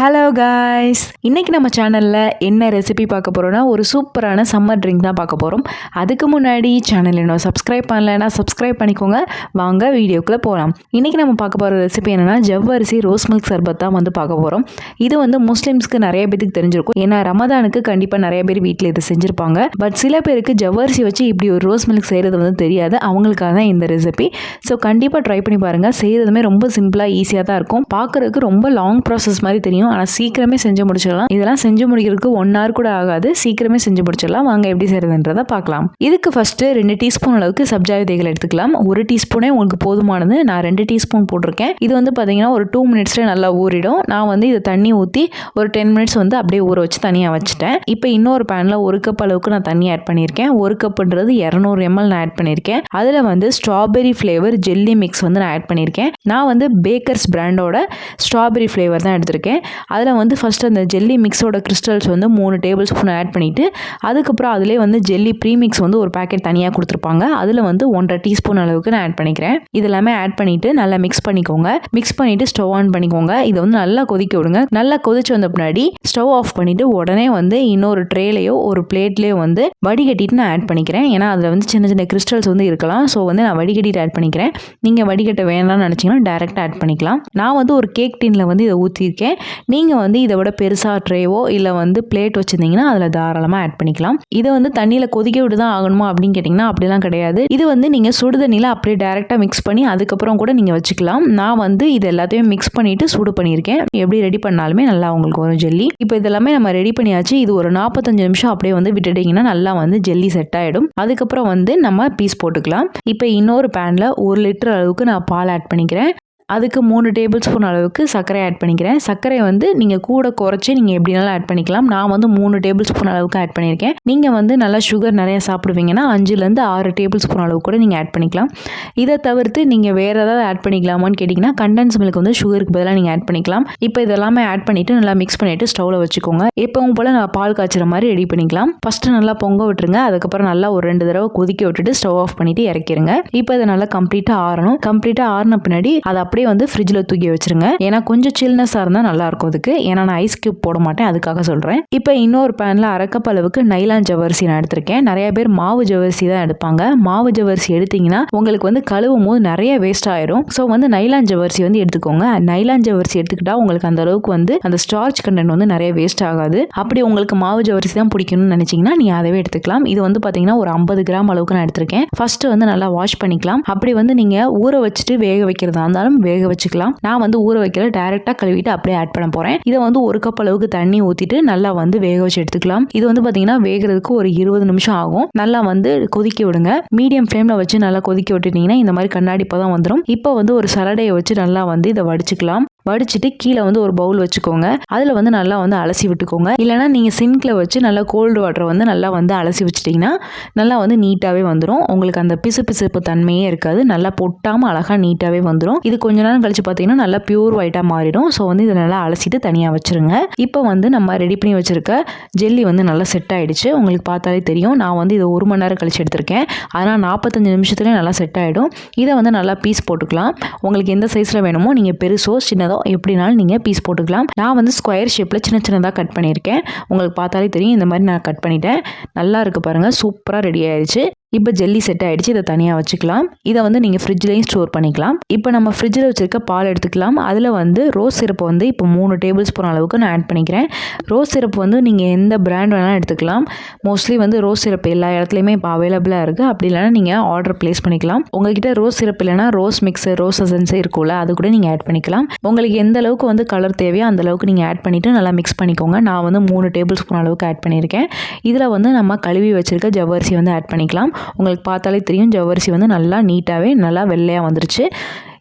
Hello guys, இன்றைக்கி நம்ம சேனலில் என்ன ரெசிபி பார்க்க போகிறோன்னா ஒரு சூப்பரான சம்மர் ட்ரிங்க் தான் பார்க்க போகிறோம். அதுக்கு முன்னாடி சேனல் இன்னும் சப்ஸ்கிரைப் பண்ணலைன்னா சப்ஸ்கிரைப் பண்ணிக்கோங்க. வாங்க வீடியோக்குள்ளே போகலாம். இன்றைக்கி நம்ம பார்க்க போகிற ரெசிபி என்னென்னா ஜவ்வரிசி ரோஸ் மில்க் சர்பத் தான் பார்க்க போகிறோம். இது முஸ்லீம்ஸ்க்கு நிறைய பேருக்கு தெரிஞ்சிருக்கும். ஏன்னா ரமதானுக்கு கண்டிப்பாக நிறைய பேர் வீட்டில் இதை செஞ்சுருப்பாங்க. பட் சில பேருக்கு ஜவ்வரிசி வச்சு இப்படி ஒரு ரோஸ் மில்க் செய்கிறது தெரியாது. அவங்களுக்காக தான் இந்த ரெசிபி. ஸோ கண்டிப்பாக ட்ரை பண்ணி பாருங்கள். செய்கிறதுமே ரொம்ப சிம்பிளாக ஈஸியாக தான் இருக்கும். பார்க்குறதுக்கு ரொம்ப லாங் ப்ராசஸ் மாதிரி தெரியும், ஆனால் சீக்கிரமே செஞ்சு முடிச்சிடலாம். இதெல்லாம் செஞ்சு முடிக்கிறதுக்கு 1 hour கூட ஆகாது. சீக்கிரமே செஞ்சு முடிச்சிடலாம். வாங்க எப்படி செய்யறதுன்றதை பார்க்கலாம். இதுக்கு ஃபர்ஸ்ட் 2 டீஸ்பூன் அளவுக்கு சப்ஜா விதைகள் எடுத்துக்கலாம். 1 டீஸ்பூனே உங்களுக்கு போதுமானது. நான் 2 டீஸ்பூன் போட்டிருக்கேன். இது பார்த்தீங்கன்னா ஒரு 2 minutesல நல்லா ஊறிடும். நான் இதை தண்ணி ஊற்றி ஒரு 10 minutes அப்படியே ஊற வச்சு தனியாக வச்சுட்டேன். இப்போ இன்னொரு பேனில் 1 கப் அளவுக்கு நான் தண்ணி ஆட் பண்ணியிருக்கேன். 1 கப்புன்றது 200 ml நான் ஆட் பண்ணியிருக்கேன். அதில் ஸ்ட்ராபெரி ஃப்ளேவர் ஜெல்லி மிக்ஸ் நான் ஆட் பண்ணியிருக்கேன். நான் பேக்கர்ஸ் பிராண்டோட ஸ்ட்ராபெரி ஃப்ளேவர் தான் எடுத்திருக்கேன். அதில் ஃபர்ஸ்ட் அந்த ஜெல்லி மிக்ஸோட கிறிஸ்டல்ஸ் 3 டேபிள் ஸ்பூன் ஆட் பண்ணிவிட்டு அதுக்கப்புறம் அதிலே ஜெல்லி ப்ரீமிக்ஸ் ஒரு பேக்கெட் தனியாக கொடுத்துருப்பாங்க. அதில் 1.5 டீஸ்பூன் அளவுக்கு நான் ஆட் பண்ணிக்கிறேன். இதெல்லாமே ஆட் பண்ணிவிட்டு நல்லா மிக்ஸ் பண்ணிக்கோங்க. மிக்ஸ் பண்ணிவிட்டு ஸ்டவ் ஆன் பண்ணிக்கோங்க. இதை நல்லா கொதிக்க விடுங்க. நல்லா கொதிச்சு வந்த பின்னாடி ஸ்டவ் ஆஃப் பண்ணிவிட்டு உடனே இன்னொரு ட்ரேலையோ ஒரு பிளேட்லேயோ வடிகட்டிட்டு நான் ஆட் பண்ணிக்கிறேன். ஏன்னா அதில் சின்ன சின்ன கிறிஸ்டல்ஸ் இருக்கலாம். ஸோ நான் வடிகட்டிட்டு ஆட் பண்ணிக்கிறேன். நீங்கள் வடிகட்ட வேணாம்னு நினச்சிங்கன்னா டேரெக்டாக ஆட் பண்ணிக்கலாம். நான் ஒரு கேக் டின்ல இதை ஊற்றிருக்கேன். நீங்கள் இதை விட பெருசாக ட்ரேவோ இல்லை பிளேட் வச்சுருந்தீங்கன்னா அதில் தாராளமாக ஆட் பண்ணிக்கலாம். இதை தண்ணியில் கொதிக்க விட்டு தான் ஆகணுமா அப்படின்னு கேட்டிங்கன்னா அப்படிலாம் கிடையாது. இது நீங்கள் சுடு தண்ணியில் அப்படியே டேரெக்டாக மிக்ஸ் பண்ணி அதுக்கப்புறம் கூட நீங்கள் வச்சுக்கலாம். நான் இது எல்லாத்தையும் மிக்ஸ் பண்ணிவிட்டு சூடு பண்ணியிருக்கேன். எப்படி ரெடி பண்ணாலுமே நல்லா உங்களுக்கு வரும் ஜெல்லி. இப்போ இதெல்லாமே நம்ம ரெடி பண்ணியாச்சு. இது ஒரு 45 நிமிஷம் அப்படியே விட்டுட்டிங்கன்னா நல்லா ஜெல்லி செட் ஆகிடும். அதுக்கப்புறம் நம்ம பீஸ் போட்டுக்கலாம். இப்போ இன்னொரு பேனில் 1 லிட்டர் அளவுக்கு நான் பால் ஆட் பண்ணிக்கிறேன். அதுக்கு 3 டேபிள் ஸ்பூன் அளவுக்கு சர்க்கரை ஆட் பண்ணிக்கிறேன். சர்க்கரை நீங்கள் கூட குறைச்சி நீங்கள் எப்படினாலும் ஆட் பண்ணிக்கலாம். நான் 3 டேபிள் ஸ்பூன் அளவுக்கு ஆட் பண்ணியிருக்கேன். நீங்கள் நல்லா சுகர் நிறைய சாப்பிடுவீங்கன்னா 5லேருந்து 6 டேபிள் ஸ்பூன் அளவுக்கு கூட நீங்கள் ஆட் பண்ணிக்கலாம். இதை தவிர்த்து நீங்கள் வேறு ஏதாவது ஆட் பண்ணிக்கலாமான்னு கேட்டிங்கன்னா கண்டென்ஸ் மில்க் சுகருக்கு பதிலாக நீங்கள் ஆட் பண்ணிக்கலாம். இப்போ இதெல்லாமே ஆட் பண்ணிவிட்டு நல்லா மிக்ஸ் பண்ணிவிட்டு ஸ்டவ்வில் வச்சுக்கோங்க. எப்பவும் போல் நான் பால் காய்ச்சுற மாதிரி ரெடி பண்ணிக்கலாம். ஃபஸ்ட்டு நல்லா பொங்க விட்டுருங்க. அதுக்கப்புறம் நல்லா ஒரு 2 தடவை கொதிக்க விட்டுட்டு ஸ்டவ் ஆஃப் பண்ணிவிட்டு இறக்கிடுங்க. இப்போ இதை நல்லா கம்ப்ளீட்டாக ஆறணும். கம்ப்ளீட்டாக ஆறின பின்னாடி அதை அப்படியே ஃப்ரிட்ஜில் தூக்கி வச்சிருங்க. ஏன்னா கொஞ்சம் சில்னஸாக இருந்தால் நல்லா இருக்கும் அதுக்கு. ஏன்னா நான் ஐஸ் கியூப் போட மாட்டேன், அதுக்காக சொல்கிறேன். இப்போ இன்னொரு பேனில் 1/2 கப் அளவுக்கு நைலான் ஜவ்வரிசி நான் எடுத்திருக்கேன். நிறைய பேர் மாவு ஜவ்வரிசி தான் எடுப்பாங்க. மாவு ஜவ்வரிசி எடுத்தீங்கன்னா உங்களுக்கு கழுவும் போது நிறைய வேஸ்ட் ஆயிரும். ஸோ நைலான் ஜவ்வரிசி எடுத்துக்கோங்க. நைலான் ஜவ்வரிசி எடுத்துக்கிட்டா உங்களுக்கு அந்த அளவுக்கு அந்த ஸ்டார்ச் கண்டென்ட் நிறைய வேஸ்ட் ஆகாது. அப்படி உங்களுக்கு மாவு ஜவ்வரிசி தான் பிடிக்கணும்னு நினைச்சீங்கன்னா நீ அதவே எடுத்துக்கலாம். இது பார்த்தீங்கன்னா ஒரு 50 கிராம் அளவுக்கு நான் எடுத்திருக்கேன். ஃபர்ஸ்ட் நல்லா வாஷ் பண்ணிக்கலாம். அப்படி நீங்க ஊற வச்சுட்டு வேக வைக்கிறதா இருந்தாலும் வேக வச்சுக்கலாம். நான் ஊற வைக்கல, டைரக்டா கழுவிட்டு அப்படியே ஆட் பண்ண போறேன். இதை 1 கப் அளவுக்கு தண்ணி ஊத்திட்டு நல்லா வேக வச்சு எடுத்துக்கலாம். இது பாத்தீங்கன்னா வேகிறதுக்கு ஒரு 20 நிமிஷம் ஆகும். நல்லா கொதிக்க விடுங்க. மீடியம் ஃப்ளேம்ல வச்சு நல்லா கொதிக்க விட்டுட்டீங்கன்னா இந்த மாதிரி கண்ணாடி பதம் வந்துடும். இப்போ ஒரு சலடையை வச்சு நல்லா இதை வடிச்சுக்கலாம். வடிச்சிட்டு கீழே ஒரு பவுல் வச்சுக்கோங்க. அதில் நல்லா அலசி விட்டுக்கோங்க. இல்லைனா நீங்கள் சிங்க்ல வச்சு நல்லா கோல்டு வாட்டரை நல்லா அலசி வச்சிட்டிங்கன்னா நல்லா நீட்டாகவே வந்துடும். உங்களுக்கு அந்த பிசுப்பு தன்மையே இருக்காது. நல்லா பொட்டாமல் அழகாக நீட்டாகவே வந்துடும். இது கொஞ்ச நேரம் கழிச்சு பார்த்தீங்கன்னா நல்லா பியூர் ஒயிட்டாக மாறிடும். ஸோ இதை நல்லா அலசிட்டு தனியாக வச்சுருங்க. இப்போ நம்ம ரெடி பண்ணி வச்சுருக்க ஜெல்லி நல்லா செட் ஆகிடுச்சு. உங்களுக்கு பார்த்தாலே தெரியும். நான் இதை 1 மணி நேரம் கழிச்சு எடுத்திருக்கேன். அதனால் 45 நிமிஷத்துலேயே நல்லா செட் ஆகிடும். இதை நல்லா பீஸ் போட்டுக்கலாம். உங்களுக்கு எந்த சைஸில் வேணுமோ நீங்கள் பெருசோ சின்னதோ எப்படினாலும் நீங்கள் பீஸ் போட்டுக்கலாம். நான் ஸ்கொயர் ஷேப்பில் சின்னதாக கட் பண்ணியிருக்கேன். உங்களுக்கு பார்த்தாலே தெரியும். இந்த மாதிரி நான் கட் பண்ணிட்டேன். நல்லா இருக்குது பாருங்கள். சூப்பராக ரெடி ஆயிடுச்சு. இப்போ ஜெல்லி செட் ஆகிடுச்சு. இதை தனியாக வச்சுக்கலாம். இதை நீங்கள் ஃப்ரிட்ஜ்லேயும் ஸ்டோர் பண்ணிக்கலாம். இப்போ நம்ம ஃப்ரிட்ஜில் வச்சுருக்க பால் எடுத்துக்கலாம். அதில் ரோஸ் சிரப்பு இப்போ 3 டேபிள் ஸ்பூன் அளவுக்கு நான் ஆட் பண்ணிக்கிறேன். ரோஸ் சிரப்பு நீங்கள் எந்த பிராண்ட் வேணாலும் எடுத்துக்கலாம். மோஸ்ட்லி ரோஸ் சிரப்பு எல்லா இடத்துலையுமே இப்போ அவைலபிளாக இருக்குது. அப்படி இல்லைனா நீங்கள் ஆர்டர் ப்ளேஸ் பண்ணிக்கலாம். உங்ககிட்ட ரோஸ் சிரப்பு இல்லைனா ரோஸ் மிக்ஸு ரோஸ் எசன்ஸ் இருக்கும்ல, அது கூட நீங்கள் ஆட் பண்ணிக்கலாம். உங்களுக்கு எந்த அளவுக்கு கலர் தேவையோ அந்த அளவுக்கு நீங்கள் ஆட் பண்ணிவிட்டு நல்லா மிக்ஸ் பண்ணிக்கோங்க. நான் 3 டேபிள் ஸ்பூன் அளவுக்கு ஆட் பண்ணியிருக்கேன். இதில் நம்ம கழுவி வச்சுருக்க ஜவ்வரிசி ஆட் பண்ணிக்கலாம். உங்களுக்கு பார்த்தாலே தெரியும் ஜவ்வரிசி நல்லா நீட்டாகவே நல்லா வெள்ளையாக வந்துருச்சு.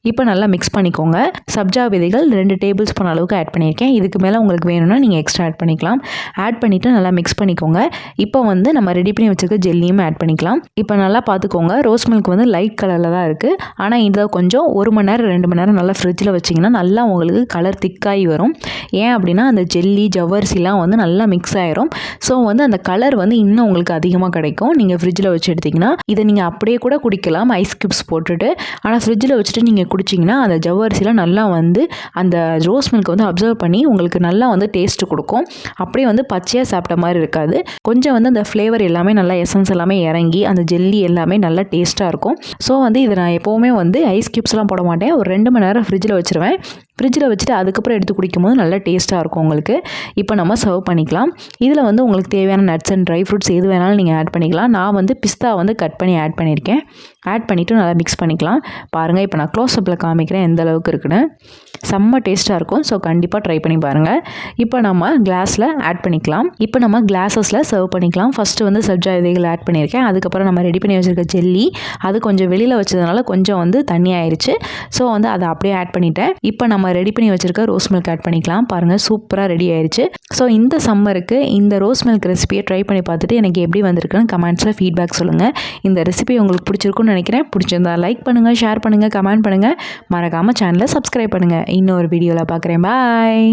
இப்போ நல்லா மிக்ஸ் பண்ணிக்கோங்க. சப்ஜா விதைகள் 2 டேபிள் ஸ்பூன் அளவுக்கு ஆட் பண்ணியிருக்கேன். இதுக்கு மேலே உங்களுக்கு வேணும்னா நீங்கள் எக்ஸ்ட்ரா ஆட் பண்ணிக்கலாம். ஆட் பண்ணிவிட்டு நல்லா மிக்ஸ் பண்ணிக்கோங்க. இப்போ நம்ம ரெடி பண்ணி வச்சுருக்க ஜெல்லியும் ஆட் பண்ணிக்கலாம். இப்போ நல்லா பார்த்துக்கோங்க. ரோஸ் மில்க் லைட் கலரில் தான் இருக்குது. ஆனால் இதை கொஞ்சம் 1 மணி நேரம் 2 மணி நேரம் நல்லா ஃப்ரிட்ஜில் வச்சிங்கன்னா நல்லா உங்களுக்கு கலர் திக்காகி வரும். ஏன் அப்படின்னா அந்த ஜெல்லி ஜவ்வரிசிலாம் நல்லா மிக்ஸ் ஆயிரும். ஸோ அந்த கலர் இன்னும் உங்களுக்கு அதிகமாக கிடைக்கும். நீங்கள் ஃப்ரிட்ஜில் வச்சு எடுத்திங்கன்னா இதை நீங்கள் அப்படியே கூட குடிக்கலாம் ஐஸ் கியூப்ஸ் போட்டுட்டு. ஆனால் ஃப்ரிட்ஜில் வச்சுட்டு நீங்கள் குடிச்சிங்கன்னா அந்த ஜவ்வரிசிலாம் நல்லா வந்து அந்த ரோஸ் மில்க் வந்து அப்சர்வ் பண்ணி உங்களுக்கு நல்லா வந்து டேஸ்ட்டு கொடுக்கும். அப்படியே வந்து பச்சையாக சாப்பிட்ட மாதிரி இருக்காது. கொஞ்சம் வந்து அந்த ஃப்ளேவர் எல்லாமே நல்லா எசன்ஸ் எல்லாமே இறங்கி அந்த ஜெல்லி எல்லாமே நல்லா டேஸ்ட்டாக இருக்கும். ஸோ வந்து இதை நான் எப்போவுமே வந்து ஐஸ் க்யூப்ஸ்லாம் போட மாட்டேன். ஒரு 2 மணி நேரம் ஃப்ரிட்ஜில் வச்சுருவேன். ஃப்ரிட்ஜில் வச்சுட்டு அதுக்கப்புறம் எடுத்து குடிக்கும்போது நல்லா டேஸ்ட்டாக இருக்கும் உங்களுக்கு. இப்போ நம்ம சர்வ் பண்ணிக்கலாம். இதில் வந்து உங்களுக்கு தேவையான நட்ஸ் அண்ட் ட்ரை ஃப்ரூட்ஸ் எது வேணாலும் நீங்கள் ஆட் பண்ணிக்கலாம். நான் வந்து பிஸ்தா வந்து கட் பண்ணி ஆட் பண்ணியிருக்கேன். ஆட் பண்ணிவிட்டு நல்லா மிக்ஸ் பண்ணிக்கலாம். பாருங்கள், இப்போ நான் க்ளோஸ்அப்பில் காமிக்கிறேன் எந்த அளவுக்கு இருக்குன்னு. செம்ம டேஸ்ட்டாக இருக்கும். ஸோ கண்டிப்பாக ட்ரை பண்ணி பாருங்கள். இப்போ நம்ம கிளாஸில் ஆட் பண்ணிக்கலாம். இப்போ நம்ம கிளாஸஸில் சர்வ் பண்ணிக்கலாம். ஃபஸ்ட்டு வந்து சப்ஜா விதைகள் ஆட் பண்ணியிருக்கேன். அதுக்கப்புறம் நம்ம ரெடி பண்ணி வச்சுருக்க ஜெல்லி, அது கொஞ்சம் வெளியில் வச்சதுனால கொஞ்சம் வந்து தண்ணி ஆயிடுச்சு. ஸோ வந்து அதை அப்படியே ஆட் பண்ணிட்டேன். இப்போ நம்ம ரெடி பண்ணி வச்சுருக்க ரோஸ் மில்க் ஆட் பண்ணிக்கலாம். பாருங்கள், சூப்பராக ரெடி ஆயிடுச்சு. ஸோ இந்த சம்மருக்கு இந்த ரோஸ் மில்க் ரெசிபியை ட்ரை பண்ணி பார்த்துட்டு எனக்கு எப்படி வந்திருக்குன்னு கமெண்ட்ஸில் ஃபீட்பேக் சொல்லுங்கள். இந்த ரெசிபி உங்களுக்கு பிடிச்சிருக்குன்னு நினைக்கிறேன். பிடிச்சிருந்தா லைக் பண்ணுங்கள், ஷேர் பண்ணுங்கள், கமெண்ட் பண்ணுங்கள். மறக்காமல் சேனலை சப்ஸ்கிரைப் பண்ணுங்கள். இன்னொரு வீடியோவில் பார்க்குறேன். பாய்.